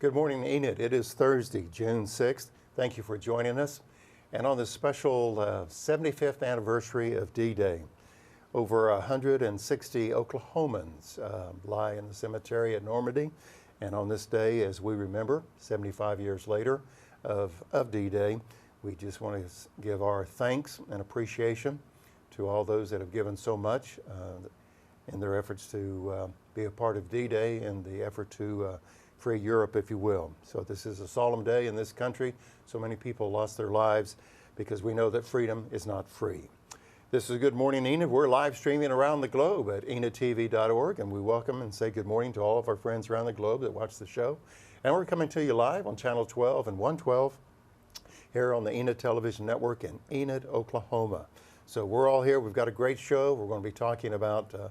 Good morning, Enid. It is Thursday, June 6th. Thank you for joining us. And on this special 75th anniversary of D-Day, over 160 Oklahomans lie in the cemetery at Normandy. And on this day, as we remember, 75 years later of D-Day, we just want to give our thanks and appreciation to all those that have given so much in their efforts to be a part of D-Day and the effort to free Europe, if you will. So this is a solemn day in this country. So many people lost their lives because we know that freedom is not free. This is Good Morning Enid. We're live streaming around the globe at enidtv.org, and we welcome and say good morning to all of our friends around the globe that watch the show. And we're coming to you live on Channel 12 and 112 here on the Enid Television Network in Enid, Oklahoma. So we're all here. We've got a great show. We're going to be talking about a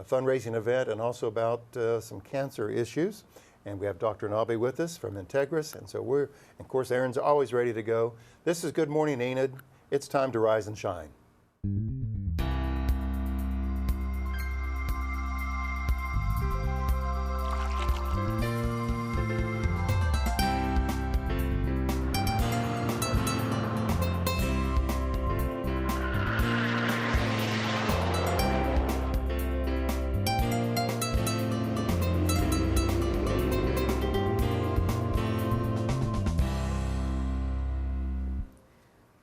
fundraising event and also about some cancer issues. And we have Dr. Nabi with us from Integris. And so of course, Aaron's always ready to go. This is Good Morning Enid. It's time to rise and shine.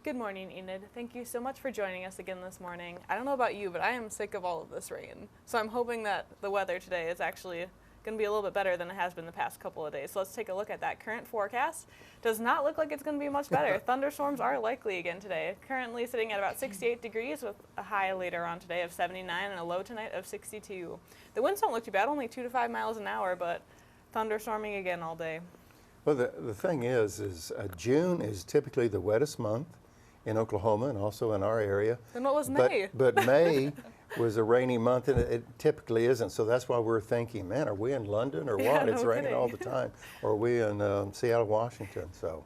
Good morning, Enid. Thank you so much for joining us again this morning. I don't know about you, but I am sick of all of this rain. So I'm hoping that the weather today is actually going to be a little bit better than it has been the past couple of days. So let's take a look at that. Current forecast does not look like it's going to be much better. Thunderstorms are likely again today. Currently sitting at about 68 degrees with a high later on today of 79 and a low tonight of 62. The winds don't look too bad, only 2 to 5 miles an hour, but thunderstorming again all day. Well, the thing is June is typically the wettest month in Oklahoma and also in our area. Then what was May? But May was a rainy month, and it typically isn't. So that's why we're thinking, man, are we in London or what? Yeah, It's no raining kidding. all the time. Or are we in Seattle, Washington? So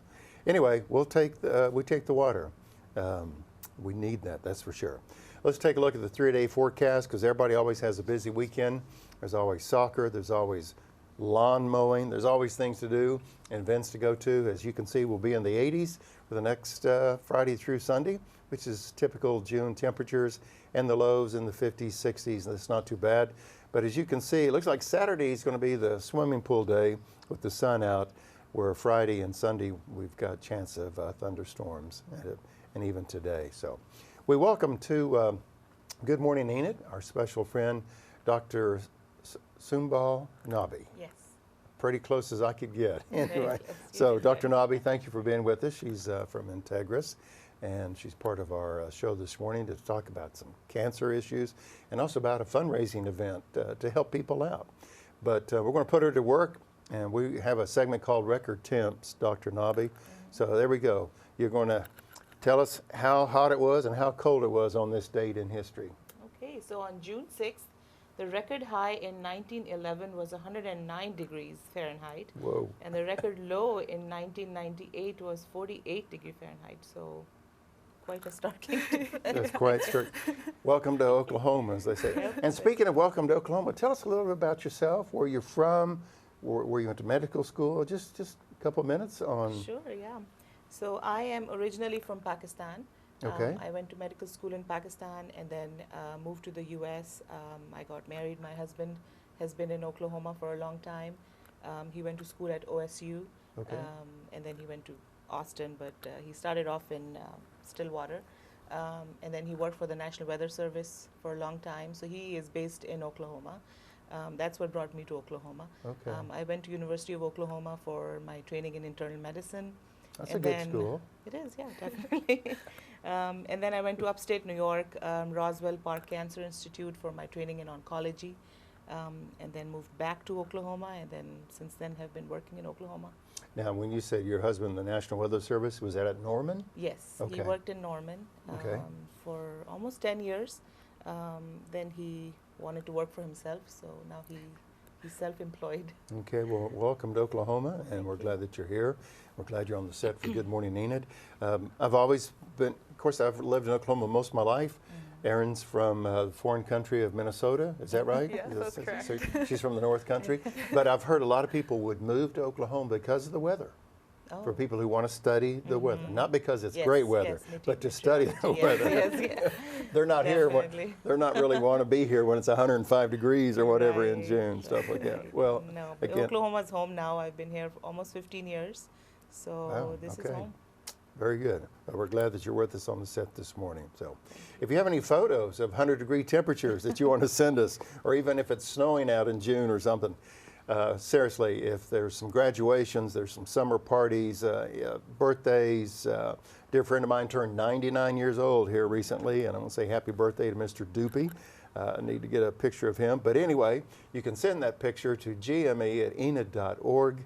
anyway, we take the water. We need that, that's for sure. Let's take a look at the 3-day forecast, because everybody always has a busy weekend. There's always soccer. There's always lawn mowing. There's always things to do and events to go to. As you can see, we'll be in the 80s for the next Friday through Sunday, which is typical June temperatures, and the lows in the 50s, 60s. That's not too bad. But as you can see, it looks like Saturday is going to be the swimming pool day with the sun out, where Friday and Sunday we've got a chance of thunderstorms, and even today. So we welcome to Good Morning Enid, our special friend, Dr. Sumbal Nabi. Yes. Pretty close as I could get. Anyway, so Dr. Nabi, thank you for being with us. She's from Integris, and she's part of our show this morning to talk about some cancer issues and also about a fundraising event to help people out. But we're going to put her to work, and we have a segment called Record Temps, Dr. Nabi. So there we go. You're going to tell us how hot it was and how cold it was on this date in history. Okay, so on June 6th, the record high in 1911 was 109 degrees Fahrenheit. Whoa. And the record low in 1998 was 48 degrees Fahrenheit. So quite a startling difference. That's quite strict. Welcome to Oklahoma, as they say. Yep. And speaking of welcome to Oklahoma, tell us a little bit about yourself, where you're from, where you went to medical school. Just a couple of minutes on. Sure, yeah. So I am originally from Pakistan. Okay. I went to medical school in Pakistan and then moved to the U.S. I got married. My husband has been in Oklahoma for a long time. He went to school at OSU, Okay. and then he went to Austin, but he started off in Stillwater. And then he worked for the National Weather Service for a long time. So he is based in Oklahoma. That's what brought me to Oklahoma. Okay. I went to University of Oklahoma for my training in internal medicine. That's and a good then school. It is, yeah, definitely. And then I went to upstate New York, Roswell Park Cancer Institute for my training in oncology, and then moved back to Oklahoma, and then since then have been working in Oklahoma. Now, when you said your husband, the National Weather Service, was that at Norman? Yes, Okay. he worked in Norman Okay. for almost 10 years. Then he wanted to work for himself, so now he's self-employed. Okay, well, welcome to Oklahoma, and we're glad that you're here. We're glad you're on the set for Good Morning Enid. I've always been, of course, I've lived in Oklahoma most of my life, Erin's from the foreign country of Minnesota. Is that right? Yes, that's correct. So she's from the North Country. But I've heard a lot of people would move to Oklahoma because of the weather. Oh. For people who want to study the weather, not because it's Yes, great weather, yes, but to study the yes, weather. yes. They're not here. Definitely. They're not really want to be here when it's 105 degrees or whatever in Right, June, stuff like that. right. Well, No, but again, Oklahoma's home now. I've been here for almost 15 years, so Wow, this is okay. home. very good. Well, we're glad that you're with us on the set this morning. So, if you have any photos of 100-degree temperatures that you want to send us, or even if it's snowing out in June or something, seriously, if there's some graduations, there's some summer parties, birthdays. Dear friend of mine turned 99 years old here recently, and I want to say happy birthday to Mr. Doopy. I need to get a picture of him. But anyway, you can send that picture to gme@enid.org,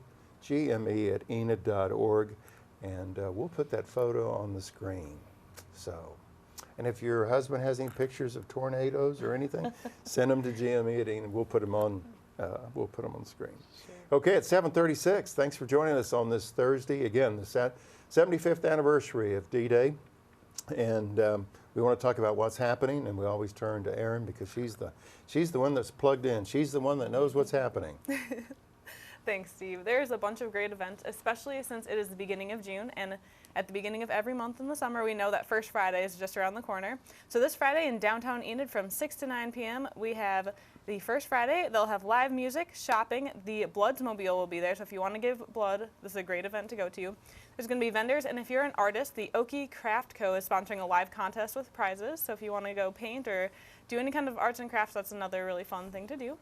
gme@enid.org, and we'll put that photo on the screen. So, and if your husband has any pictures of tornadoes or anything, send them to gme@enid. We'll put them on. We'll put them on the screen. Sure. Okay, it's 7:36. Thanks for joining us on this Thursday. Again, the 75th anniversary of D-Day. And we want to talk about what's happening, and we always turn to Erin because she's the one that's plugged in. She's the one that knows what's happening. Thanks, Steve. There's a bunch of great events, especially since it is the beginning of June, and at the beginning of every month in the summer, we know that First Friday is just around the corner. So this Friday in downtown Enid from 6 to 9 p.m., we have the First Friday. They'll have live music, shopping. The Bloodsmobile will be there, so if you want to give blood, this is a great event to go to. There's going to be vendors, and if you're an artist, the Okie Craft Co. is sponsoring a live contest with prizes. So if you want to go paint or do any kind of arts and crafts, that's another really fun thing to do.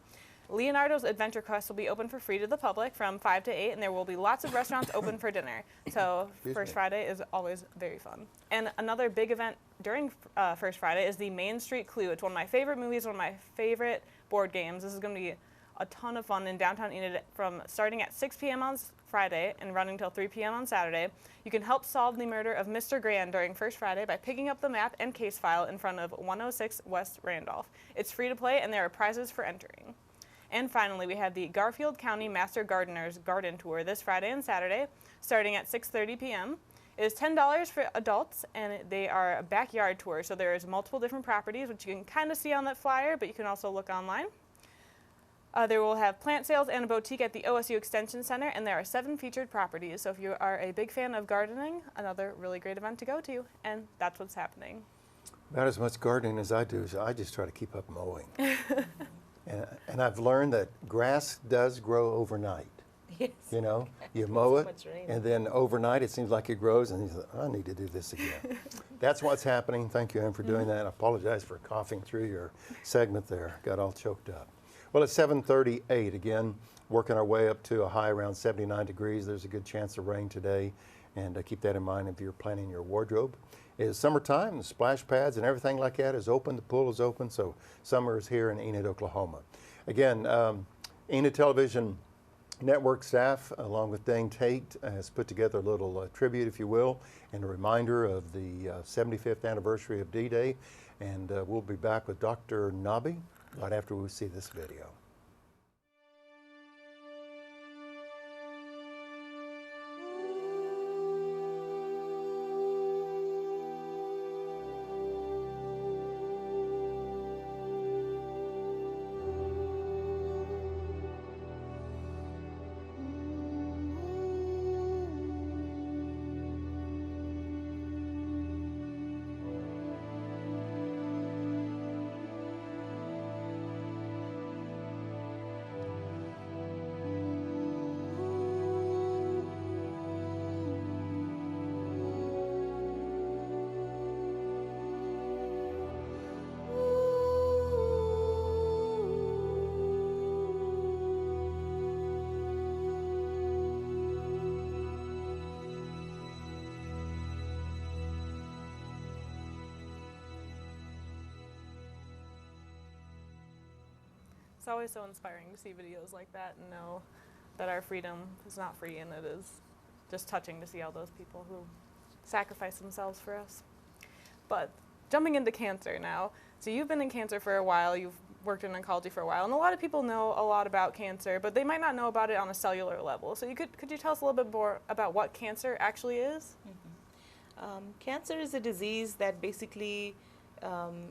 Leonardo's Adventure Quest will be open for free to the public from 5 to 8, and there will be lots of restaurants open for dinner. So First Friday is always very fun. And another big event during First Friday is the Main Street Clue. It's one of my favorite movies, one of my favorite board games. This is going to be a ton of fun in downtown Enid from starting at 6 p.m. on Friday and running till 3 p.m. on Saturday. You can help solve the murder of Mr. Grand during First Friday by picking up the map and case file in front of 106 West Randolph. It's free to play, and there are prizes for entering. And finally, we have the Garfield County Master Gardeners Garden Tour this Friday and Saturday, starting at 6:30 p.m. It is $10 for adults, and they are a backyard tours. So there's multiple different properties, which you can kind of see on that flyer, but you can also look online. They will have plant sales and a boutique at the OSU Extension Center, and there are 7 featured properties. So if you are a big fan of gardening, another really great event to go to, and that's what's happening. About as much gardening as I do, so I just try to keep up mowing. And I've learned that grass does grow overnight. Yes. You know, you mow So it, much rain. and then overnight it seems like it grows, and you say, I need to do this again. That's what's happening. Thank you, Ann, for doing that. I apologize for coughing through your segment there. Got all choked up. Well, it's 7:38 again, working our way up to a high around 79 degrees. There's a good chance of rain today, and keep that in mind if you're planning your wardrobe. It is summertime, the splash pads and everything like that is open, the pool is open, so summer is here in Enid, Oklahoma. Again, Enid Television Network staff, along with Dane Tate, has put together a little tribute, if you will, and a reminder of the 75th anniversary of D-Day, and we'll be back with Dr. Nabi right after we see this video. It's always so inspiring to see videos like that and know that our freedom is not free, and it is just touching to see all those people who sacrifice themselves for us. But jumping into cancer now. So you've been in cancer for a while, you've worked in oncology for a while, and a lot of people know a lot about cancer, but they might not know about it on a cellular level. So could you tell us a little bit more about what cancer actually is? Cancer is a disease that basically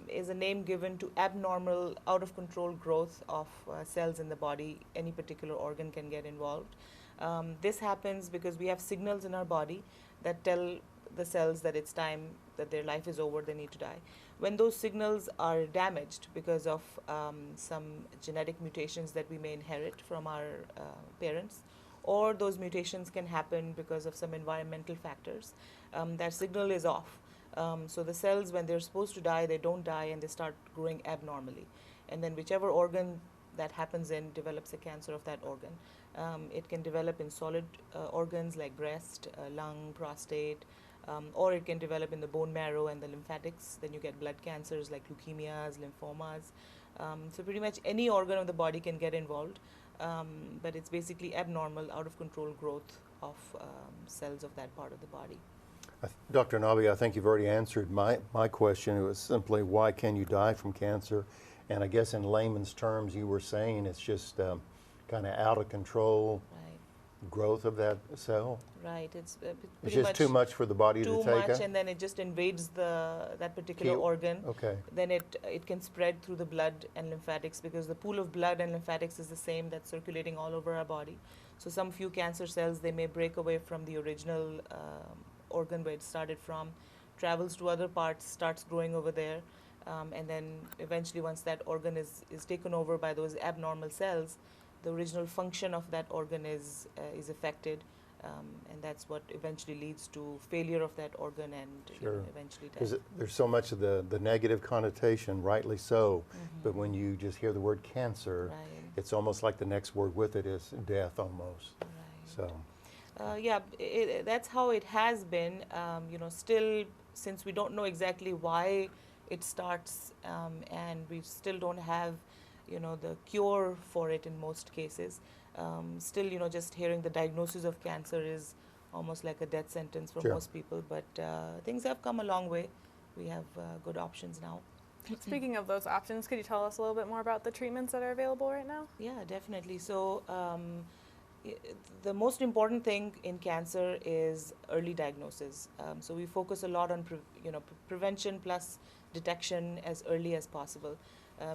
is a name given to abnormal, out of control growth of cells in the body. Any particular organ can get involved. This happens because we have signals in our body that tell the cells that it's time, that their life is over, they need to die. When those signals are damaged because of some genetic mutations that we may inherit from our parents, or those mutations can happen because of some environmental factors, that signal is off. So the cells, when they're supposed to die, they don't die and they start growing abnormally. And then whichever organ that happens in develops a cancer of that organ. It can develop in solid organs like breast, lung, prostate, or it can develop in the bone marrow and the lymphatics. Then you get blood cancers like leukemias, lymphomas. So pretty much any organ of the body can get involved, but it's basically abnormal, out of control growth of cells of that part of the body. Dr. Nabi, I think you've already answered my question. It was simply, why can you die from cancer? And I guess in layman's terms, you were saying it's just kind of out of control growth of that cell. Right. It's just too much for the body to take. Too much, and then it just invades that particular organ. Okay. Then it can spread through the blood and lymphatics, because the pool of blood and lymphatics is the same that's circulating all over our body. So some few cancer cells, they may break away from the original organ where it started from, travels to other parts, starts growing over there, and then eventually once that organ is taken over by those abnormal cells, the original function of that organ is affected, and that's what eventually leads to failure of that organ and eventually death. Because there's so much of the negative connotation, rightly so, but when you just hear the word cancer, it's almost like the next word with it is death almost. So. Yeah, that's how it has been. Still, since we don't know exactly why it starts, and we still don't have, the cure for it in most cases. Still, just hearing the diagnosis of cancer is almost like a death sentence for most people. But things have come a long way. We have good options now. Speaking of those options, could you tell us a little bit more about the treatments that are available right now? Yeah, definitely. So. The most important thing in cancer is early diagnosis. So we focus a lot on prevention plus detection as early as possible,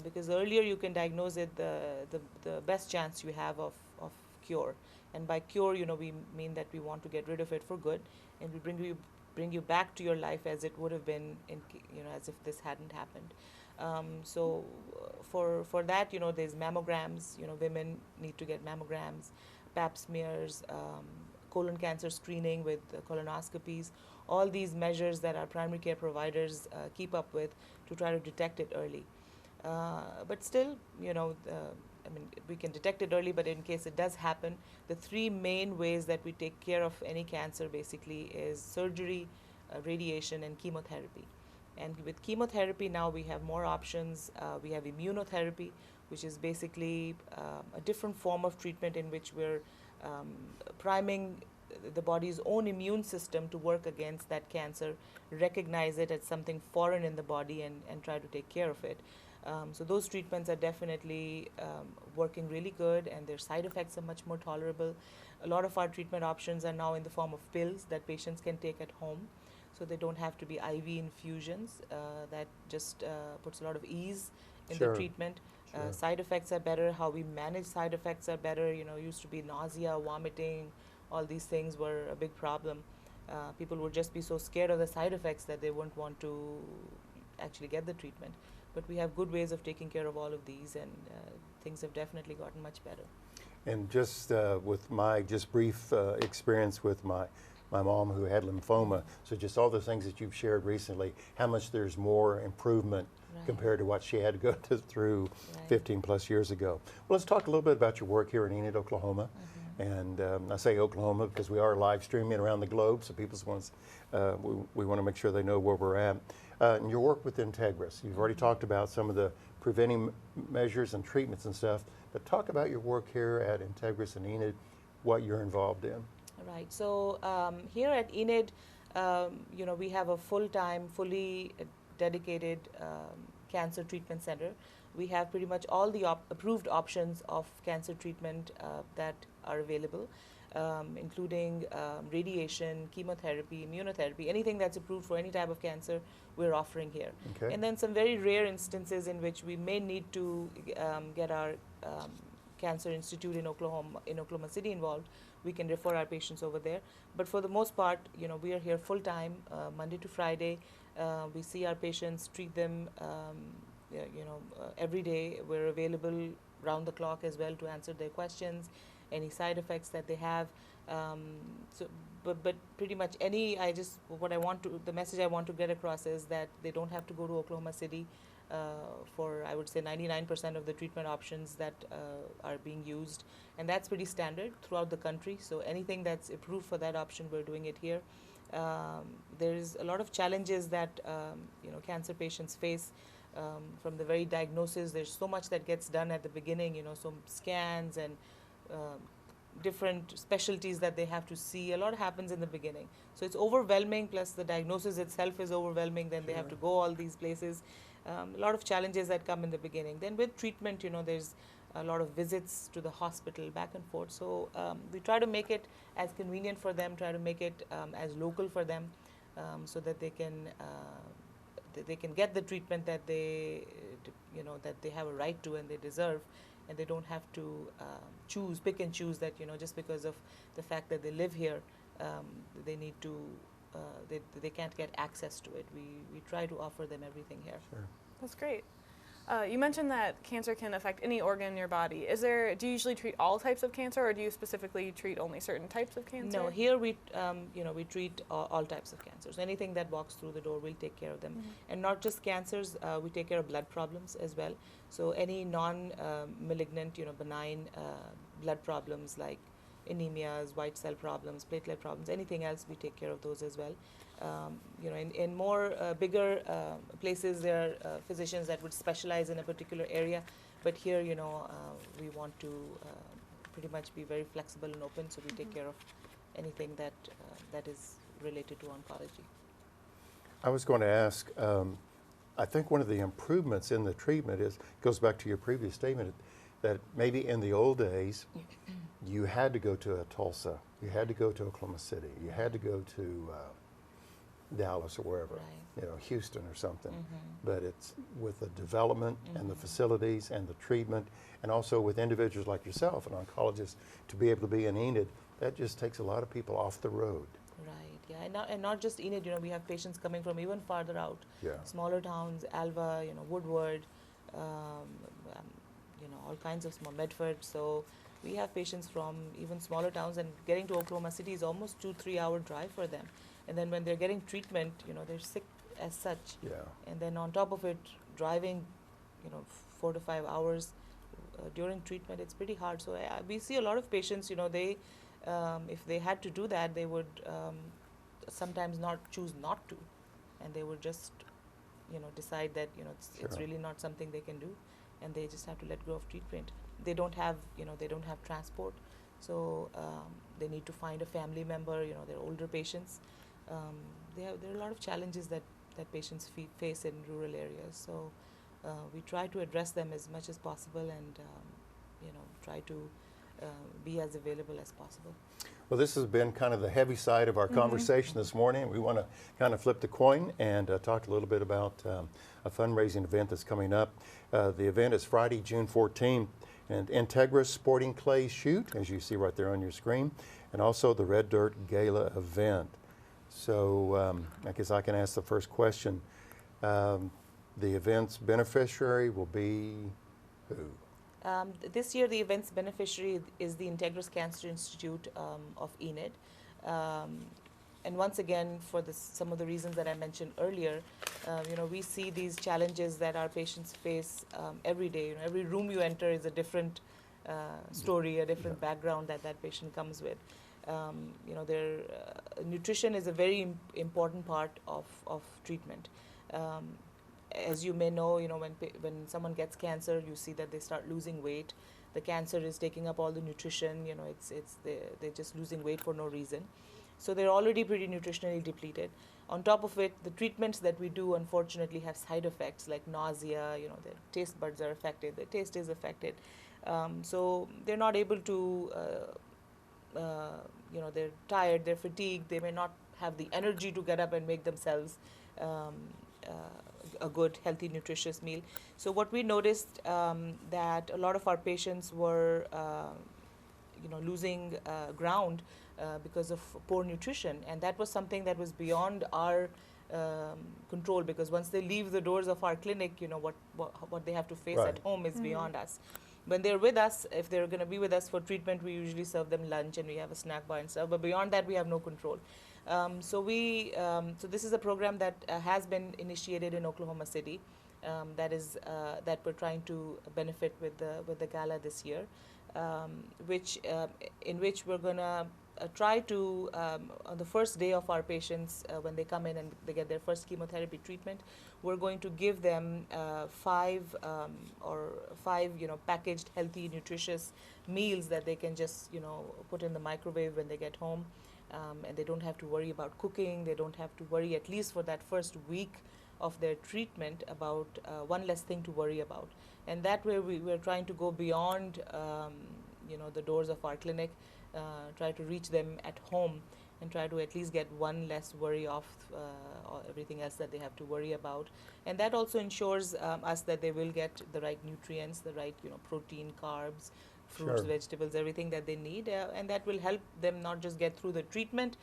because the earlier you can diagnose it, the best chance you have of cure. And by cure, we mean that we want to get rid of it for good, and we bring you back to your life as it would have been as if this hadn't happened. So for that, there's mammograms. Women need to get mammograms, pap smears, colon cancer screening with colonoscopies, all these measures that our primary care providers keep up with to try to detect it early. But still, we can detect it early, but in case it does happen, the three main ways that we take care of any cancer basically is surgery, radiation, and chemotherapy. And with chemotherapy now we have more options. We have immunotherapy, which is basically a different form of treatment in which we're priming the body's own immune system to work against that cancer, recognize it as something foreign in the body, and try to take care of it. So those treatments are definitely working really good, and their side effects are much more tolerable. A lot of our treatment options are now in the form of pills that patients can take at home, so they don't have to be IV infusions. That just puts a lot of ease in the treatment. Side effects are better. How we manage side effects are better. Used to be nausea, vomiting, all these things were a big problem. People would just be so scared of the side effects that they wouldn't want to actually get the treatment. But we have good ways of taking care of all of these, and things have definitely gotten much better. And just with my brief experience with my mom who had lymphoma, so just all the things that you've shared recently, how much there's more improvement compared to what she had to go through 15 plus years ago. Well, let's talk a little bit about your work here in Enid, Oklahoma. And I say Oklahoma because we are live streaming around the globe, so we want to make sure they know where we're at. And your work with Integris, you've already talked about some of the preventing measures and treatments and stuff, but talk about your work here at Integris and Enid, what you're involved in. Right. So here at Enid, we have a full-time, fully dedicated cancer treatment center. We have pretty much all the approved options of cancer treatment that are available. including radiation, chemotherapy, immunotherapy, anything that's approved for any type of cancer, we're offering here. Okay. And then some very rare instances in which we may need to get our Cancer Institute in Oklahoma City involved, we can refer our patients over there. But for the most part, we are here full time, Monday to Friday. We see our patients, treat them, every day. We're available round the clock as well to answer their questions, any side effects that they have. But pretty much the message I want to get across is that they don't have to go to Oklahoma City for, I would say, 99% of the treatment options that are being used. And that's pretty standard throughout the country. So anything that's approved for that option, we're doing it here. There's a lot of challenges that cancer patients face from the very diagnosis. There's so much that gets done at the beginning, some scans and different specialties that they have to see. A lot happens in the beginning. So it's overwhelming, plus the diagnosis itself is overwhelming. Then they have to go all these places. A lot of challenges that come in the beginning. Then with treatment, there's a lot of visits to the hospital back and forth. So we try to make it as convenient for them, try to make it as local for them, so that they can get the treatment that they have a right to and they deserve, and they don't have to pick and choose that just because of the fact that they live here, they need to. They can't get access to it. We try to offer them everything here. Sure. That's great. You mentioned that cancer can affect any organ in your body. Do you usually treat all types of cancer, or do you specifically treat only certain types of cancer? No, here we treat all types of cancers. Anything that walks through the door, we'll take care of them. Mm-hmm. And not just cancers, we take care of blood problems as well. So any non-malignant, benign blood problems like anemias, white cell problems, platelet problems, anything else, we take care of those as well. In more bigger places, there are physicians that would specialize in a particular area, but here, we want to pretty much be very flexible and open, so we take care of anything that is related to oncology. I was going to ask, I think one of the improvements in the treatment goes back to your previous statement, that maybe in the old days, you had to go to Tulsa, you had to go to Oklahoma City, you had to go to Dallas or wherever, right. Houston or something. Mm-hmm. But it's with the development and the facilities and the treatment, and also with individuals like yourself, an oncologist, to be able to be in Enid, that just takes a lot of people off the road. Right, yeah, and not just Enid, we have patients coming from even farther out, smaller towns, Alva, Woodward, all kinds of small, Medford. So we have patients from even smaller towns, and getting to Oklahoma City is almost 2-3 hour drive for them. And then when they're getting treatment, they're sick as such. Yeah. And then on top of it, driving, 4 to 5 hours during treatment, it's pretty hard. So we see a lot of patients, they, if they had to do that, they would sometimes choose not to, and they would just, decide that it's really not something they can do, and they just have to let go of treatment. They don't have transport, so they need to find a family member. They're older patients. There are a lot of challenges that patients face in rural areas. So we try to address them as much as possible, and try to be as available as possible. Well, this has been kind of the heavy side of our conversation this morning. We want to kind of flip the coin and talk a little bit about a fundraising event that's coming up. The event is Friday, June 14th, and Integris Sporting Clay Shoot, as you see right there on your screen, and also the Red Dirt Gala event. So I guess I can ask the first question. The event's beneficiary will be who? This year, the event's beneficiary is the Integris Cancer Institute of Enid. And once again, for some of the reasons that I mentioned earlier, we see these challenges that our patients face every day. Every room you enter is a different story, a different background that patient comes with. Nutrition is a very important part of treatment. As you may know, when someone gets cancer, you see that they start losing weight. The cancer is taking up all the nutrition. They're just losing weight for no reason. So they're already pretty nutritionally depleted. On top of it, the treatments that we do unfortunately have side effects like nausea. Their taste buds are affected. Their taste is affected. So they're not able to they're tired, they're fatigued, they may not have the energy to get up and make themselves um, a good, healthy, nutritious meal. So what we noticed that a lot of our patients were, losing ground because of poor nutrition, and that was something that was beyond our control, because once they leave the doors of our clinic, what they have to face Right. at home is beyond us. When they're with us, if they're going to be with us for treatment, we usually serve them lunch and we have a snack bar and stuff. But beyond that, we have no control. So this is a program that has been initiated in Oklahoma City. That we're trying to benefit with the gala this year, in which we're gonna try to on the first day of our patients when they come in and they get their first chemotherapy treatment, we're going to give them five packaged healthy nutritious meals that they can just put in the microwave when they get home, and they don't have to worry about cooking. They don't have to worry, at least for that first week of their treatment, about one less thing to worry about. And that way we're trying to go beyond the doors of our clinic, try to reach them at home and try to at least get one less worry off everything else that they have to worry about. And that also ensures us that they will get the right nutrients, the right protein, carbs, fruits, Sure. vegetables, everything that they need, and that will help them not just get through the treatment,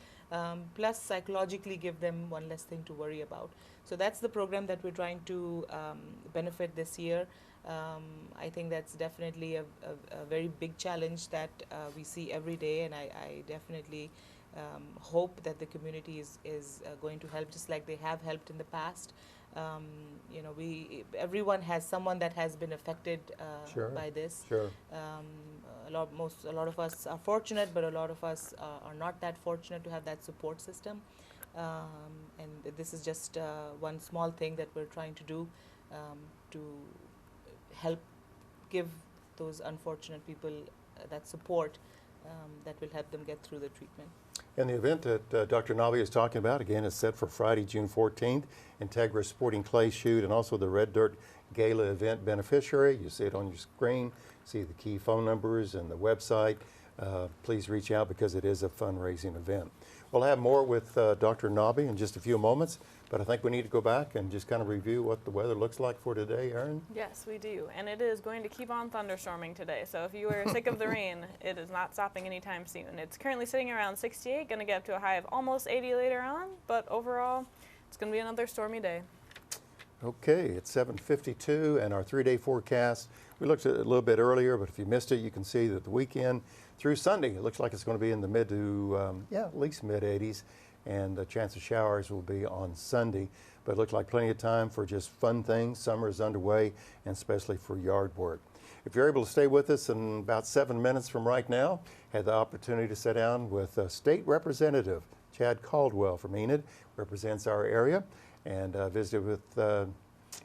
plus psychologically give them one less thing to worry about. So that's the program that we're trying to benefit this year. I think that's definitely a very big challenge that we see every day, and I definitely hope that the community is going to help, just like they have helped in the past. Everyone has someone that has been affected Sure. by this. Sure. A lot of us are fortunate, but a lot of us are not that fortunate to have that support system. And this is just one small thing that we're trying to do to help give those unfortunate people that support that will help them get through the treatment. And the event that Dr. Nabi is talking about, again, is set for Friday, June 14th. Integris Sporting Clay Shoot and also the Red Dirt Gala event beneficiary. You see it on your screen, see the key phone numbers and the website. Please reach out because it is a fundraising event. We'll have more with Dr. Nabi in just a few moments, but I think we need to go back and just kind of review what the weather looks like for today, Erin. Yes, we do. And it is going to keep on thunderstorming today. So if you are sick of the rain, it is not stopping anytime soon. It's currently sitting around 68, going to get up to a high of almost 80 later on. But overall, it's going to be another stormy day. Okay, it's 7:52 and our 3-day forecast. We looked at it a little bit earlier, but if you missed it, you can see that the weekend through Sunday, it looks like it's going to be in the mid to, at least mid 80s, and the chance of showers will be on Sunday. But it looks like plenty of time for just fun things. Summer is underway, and especially for yard work. If you're able to stay with us in about 7 minutes from right now, had the opportunity to sit down with State Representative Chad Caldwell from Enid, represents our area, and visited with the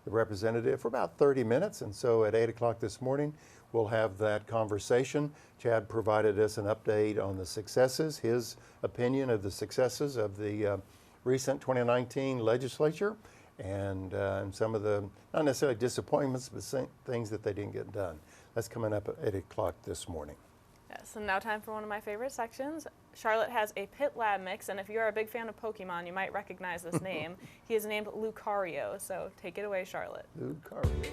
representative for about 30 minutes. And so at 8 o'clock this morning, we'll have that conversation. Chad provided us an update on the successes, his opinion of the successes of the recent 2019 legislature, and some of the, not necessarily disappointments, but things that they didn't get done. That's coming up at 8 o'clock this morning. Yes, and now time for one of my favorite sections. Charlotte has a pit lab mix, and if you are a big fan of Pokemon, you might recognize this name. He is named Lucario, so take it away, Charlotte. Lucario.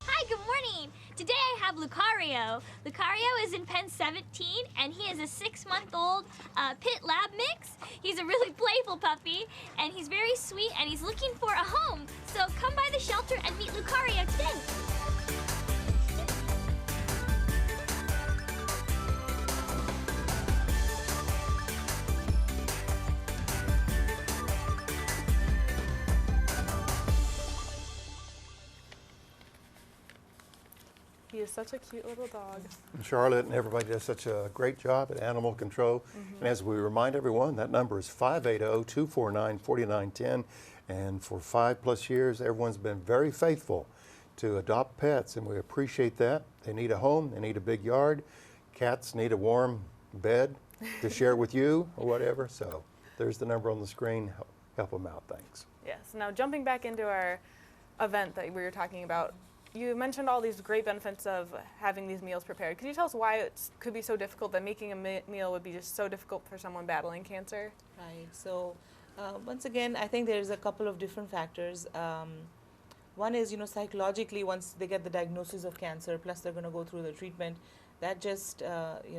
Hi, good morning. Today I have Lucario. Lucario is in pen 17, and he is a 6-month-old pit lab mix. He's a really playful puppy, and he's very sweet, and he's looking for a home. So come by the shelter and meet Lucario today. He is such a cute little dog. Charlotte and everybody does such a great job at animal control. And as we remind everyone, that number is 580-249-4910. And for 5+ years, everyone's been very faithful to adopt pets, and we appreciate that. They need a home, they need a big yard. Cats need a warm bed to share with you or whatever. So there's the number on the screen. Help them out. Thanks. Yes, now jumping back into our event that we were talking about You mentioned all these great benefits of having these meals prepared. Could you tell us why it could be so difficult, that making a meal would be just so difficult for someone battling cancer? Right. So once again, I think there's a couple of different factors. One is, psychologically, once they get the diagnosis of cancer, plus they're going to go through the treatment, that just,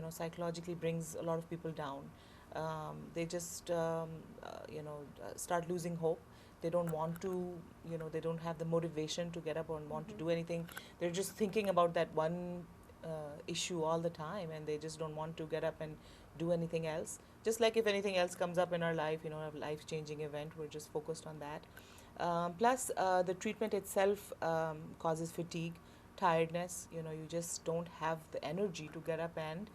psychologically brings a lot of people down. They just, start losing hope. They don't want to, they don't have the motivation to get up and want to do anything. They're just thinking about that one issue all the time, and they just don't want to get up and do anything else. Just like if anything else comes up in our life, a life-changing event, we're just focused on that. Plus, the treatment itself causes fatigue, tiredness. You just don't have the energy to get up and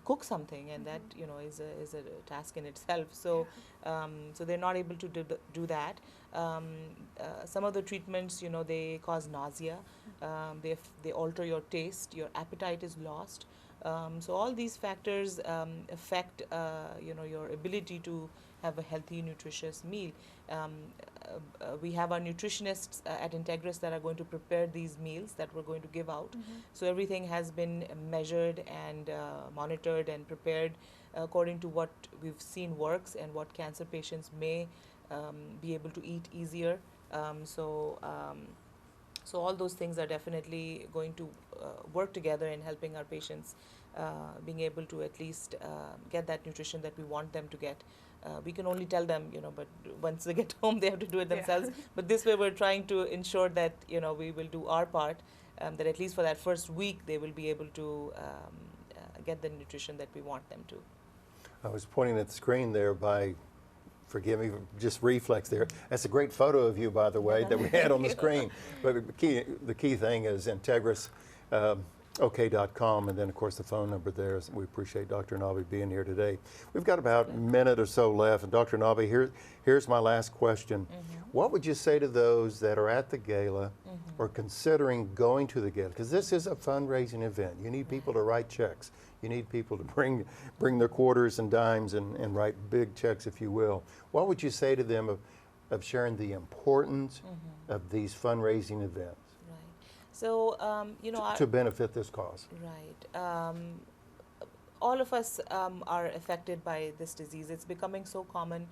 cook something, and that is a task in itself. So so they're not able to do that. Some of the treatments, they cause nausea. They alter your taste. Your appetite is lost. So all these factors affect your ability to have a healthy, nutritious meal. We have our nutritionists at Integris that are going to prepare these meals that we're going to give out. So everything has been measured and monitored and prepared according to what we've seen works and what cancer patients may be able to eat easier. So all those things are definitely going to work together in helping our patients being able to at least get that nutrition that we want them to get. We can only tell them, but once they get home, they have to do it themselves. Yeah. But this way, we're trying to ensure that, we will do our part, that at least for that first week, they will be able to get the nutrition that we want them to. I was pointing at the screen there forgive me, just reflex there. That's a great photo of you, by the way, that we had on the screen. But the key thing is Integris. OK.com, and then of course the phone number there. We appreciate Dr. Nabi being here today. We've got about a minute or so left, and Dr. Nabi, here's my last question. What would you say to those that are at the gala or considering going to the gala? Because this is a fundraising event. You need people to write checks. You need people to bring their quarters and dimes and write big checks, if you will. What would you say to them of sharing the importance of these fundraising events? So, to benefit this cause. Right. All of us are affected by this disease. It's becoming so common.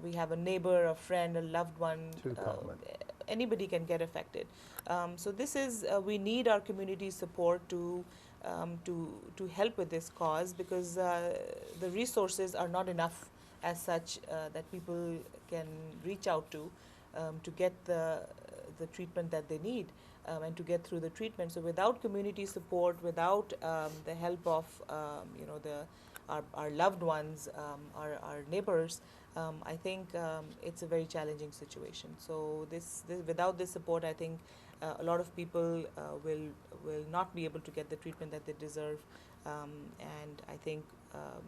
We have a neighbor, a friend, a loved one. Too common. Anybody can get affected. So this is, we need our community support to help with this cause, because the resources are not enough as such that people can reach out to get the treatment that they need. And to get through the treatment. So without community support, without the help of our loved ones, our neighbors, I think it's a very challenging situation. So without this support, I think a lot of people will not be able to get the treatment that they deserve. And I think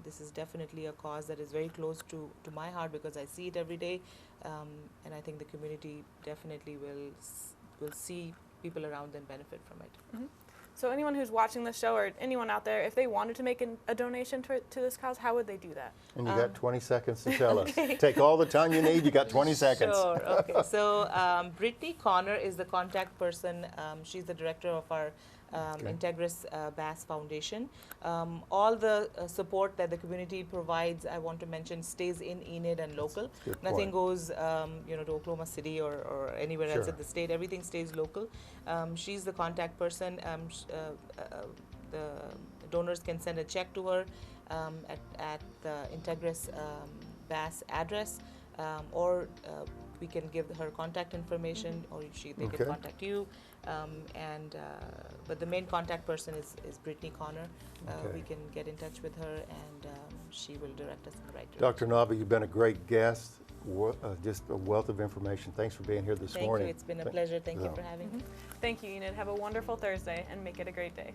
this is definitely a cause that is very close to my heart, because I see it every day, and I think the community definitely will see people around them benefit from it. So anyone who's watching this show, or anyone out there, if they wanted to make a donation to this cause, how would they do that? And you got 20 seconds to tell us. Take all the time you need. You got 20 seconds. Sure. Okay. So Brittany Connor is the contact person. She's the director of our Integris Bass Foundation. All the support that the community provides, I want to mention, stays in Enid and local. Nothing goes, to Oklahoma City or anywhere else in the state. Everything stays local. She's the contact person. The donors can send a check to her at the Integris Bass address, or we can give her contact information, or they can contact you. But the main contact person is Brittany Connor. We can get in touch with her, and she will direct us in the right direction. Dr. Nabi, you've been a great guest. Just a wealth of information. Thanks for being here this morning. Thank you. It's been a pleasure. Thank you for having me. Thank you, Enid. Have a wonderful Thursday, and make it a great day.